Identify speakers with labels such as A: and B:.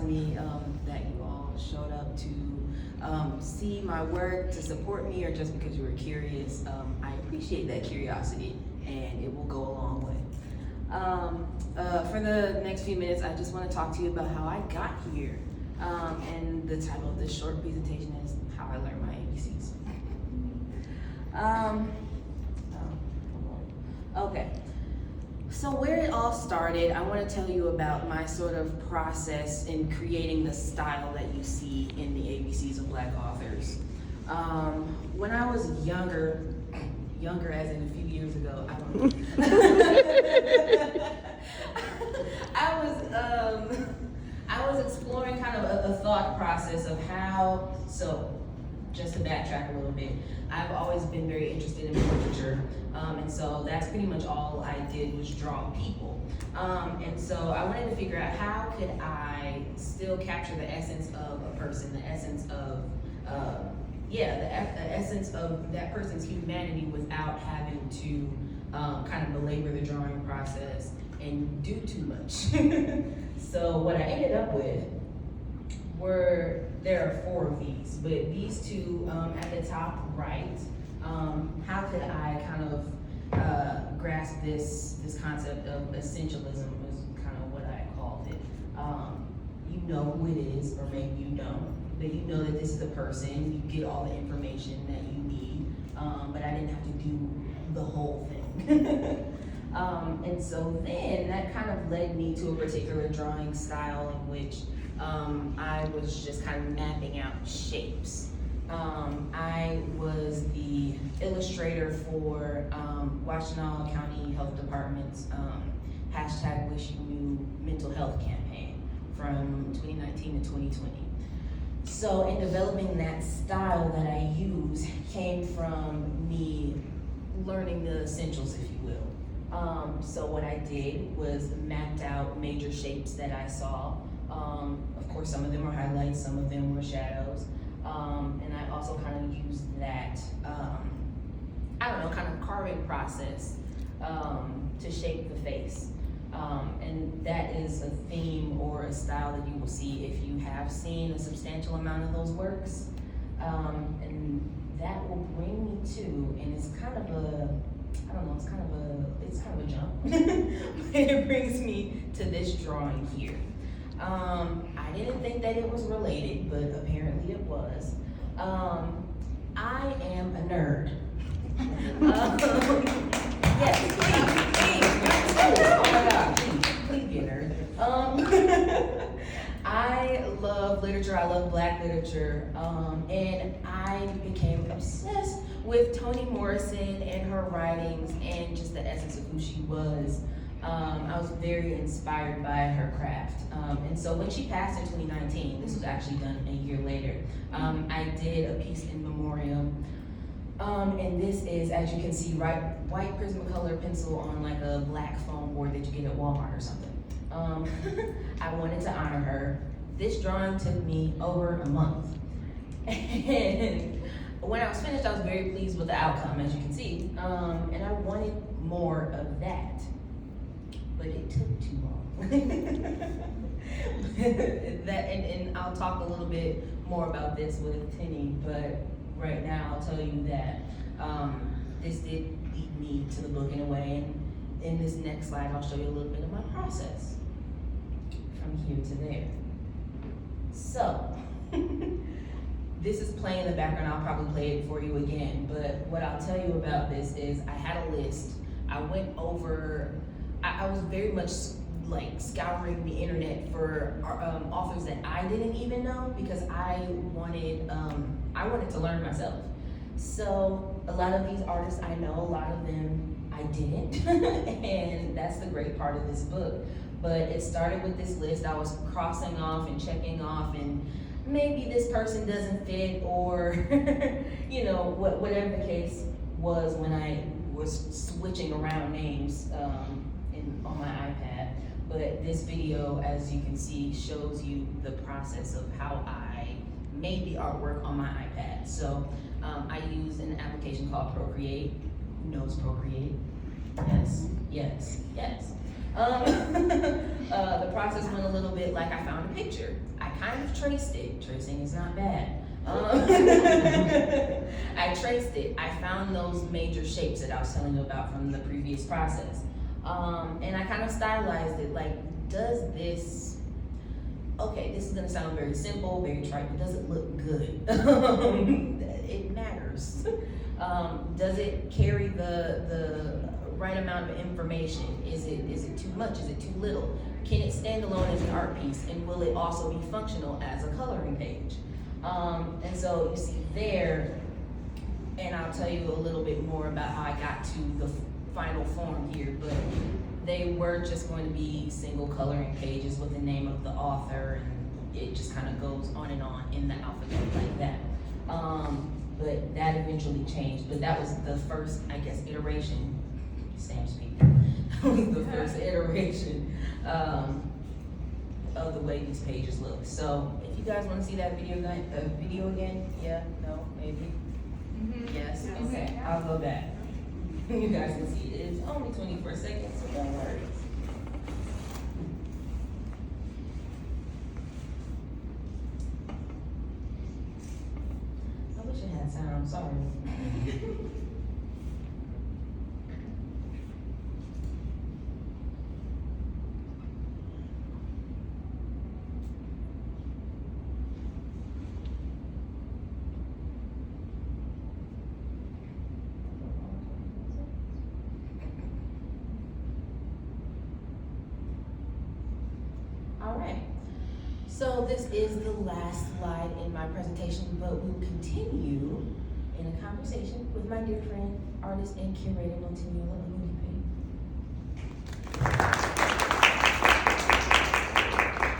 A: me that you all showed up to see my work, to support me, or just because you were curious. I appreciate that curiosity, and it will go a long way. For the next few minutes, I just want to talk to you about how I got here. And the title of this short presentation is How I Learned My ABCs. Okay. So where it all started, I want to tell you about my sort of process in creating the style that you see in the ABCs of Black authors. When I was younger as in a few years ago, I don't know. I was exploring kind of a thought process of how, so just to backtrack a little bit, I've always been very interested in portraiture, and so that's pretty much all I did was draw people. And so I wanted to figure out how could I still capture the essence of a person, the essence of, the essence of that person's humanity without having to kind of belabor the drawing process and do too much. So what I ended up with there are 4 of these, but these 2 at the top right, how could I kind of grasp this concept of essentialism is kind of what I called it. You know who it is, or maybe you don't, but you know that this is a person, you get all the information that you need, but I didn't have to do the whole thing. And so then that kind of led me to a particular drawing style in which I was just kind of mapping out shapes. I was the illustrator for Washtenaw County Health Department's hashtag Wish You Knew mental health campaign from 2019 to 2020. So in developing that style that I use came from me learning the essentials, if you will. So what I did was mapped out major shapes that I saw. Of course, some of them were highlights, some of them were shadows. And I also kind of used that, kind of carving process to shape the face. And that is a theme or a style that you will see if you have seen a substantial amount of those works. And that will bring me to, and it's kind of a jump. It brings me to this drawing here. I didn't think that it was related, but apparently it was. I am a nerd. Yes, please. Oh my God, please be a nerd. I love literature, I love Black literature, and I became obsessed with Toni Morrison and her writings and just the essence of who she was. I was very inspired by her craft. And so when she passed in 2019, this was actually done a year later, I did a piece in memoriam. And this is, as you can see, white Prismacolor pencil on like a black foam board that you get at Walmart or something. I wanted to honor her. This drawing took me over a month. And when I was finished, I was very pleased with the outcome, as you can see. And I wanted more of that, but it took too long. And I'll talk a little bit more about this with Tenny, but right now I'll tell you that this did lead me to the book in a way. And in this next slide, I'll show you a little bit of my process from here to there. So, this is playing in the background. I'll probably play it for you again, but what I'll tell you about this is I had a list. I went over, I was very much like scouring the internet for authors that I didn't even know because I wanted to learn myself. So a lot of these artists I know, a lot of them I didn't, and that's the great part of this book. But it started with this list. I was crossing off and checking off, and maybe this person doesn't fit, or whatever the case was when I was switching around names on my iPad. But this video, as you can see, shows you the process of how I made the artwork on my iPad. So I used an application called Procreate. Who knows Procreate? Yes, yes, yes. The process went a little bit like I found a picture. I kind of traced it. Tracing is not bad. I traced it. I found those major shapes that I was telling you about from the previous process. And I kind of stylized it like, does this, okay, this is gonna sound very simple, very trite, but does it look good? It matters. Does it carry the right amount of information? Is it too much? Is it too little? Can it stand alone as an art piece? And will it also be functional as a coloring page? And so you see there, and I'll tell you a little bit more about how I got to the final form here, but they were just going to be single coloring pages with the name of the author, and it just kind of goes on and on in the alphabet like that. But that eventually changed, but that was the first, I guess, iteration, Sam speaking, the first iteration of the way these pages look. So if you guys want to see that video again, yeah, no, maybe, yes, okay, I'll go back. You guys can see it. It's only 24 seconds, so don't worry. I wish it had sound, I'm sorry. All right, so this is the last slide in my presentation, but we'll continue in a conversation with my dear friend, artist and curator, Montemiola, who